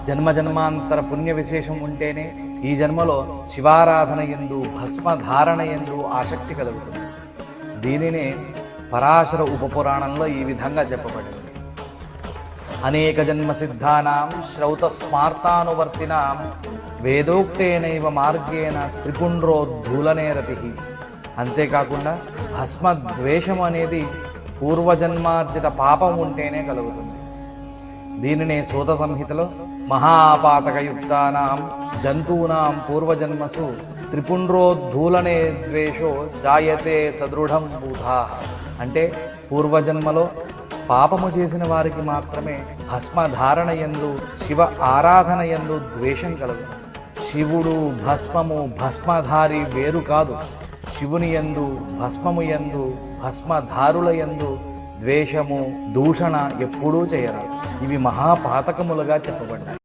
జన్మజన్మాంతర పుణ్య విశేషం ఉంటేనే ఈ జన్మలో శివారాధన యందు భస్మధారణ యందు ఆసక్తి కలుగుతుంది. దీనినే పరాశర ఉపపురాణంలో ఈ విధంగా చెప్పబడింది. అనేక జన్మ సిద్ధానాం శ్రౌత స్మార్తానువర్తినాం వేదోక్తేనైవ మార్గేణ త్రిపుండ్రోద్ధూలనే రతి. అంతేకాకుండా భస్మద్వేషం అనేది పూర్వజన్మార్జిత పాపం ఉంటేనే కలుగుతుంది. దీనినే సూత సంహితలో మహాపాతకయుక్తానాం జంతూనాం పూర్వజన్మసు త్రిపుండ్రోద్ధూలనే ద్వేషో జాయతే సదృఢం బూధా. అంటే పూర్వజన్మలో పాపము చేసిన వారికి మాత్రమే భస్మధారణ యందు శివ ఆరాధన యందు ద్వేషం కలుగుతుంది. శివుడు భస్మము భస్మధారి వేరు కాదు. శివుని యందు భస్మము యందు భస్మధారుల యందు ద్వేషము దూషణ ఎప్పుడూ చేయరాదు. ఇవి మహాపాతకములుగా చెప్పబడ్డాయి.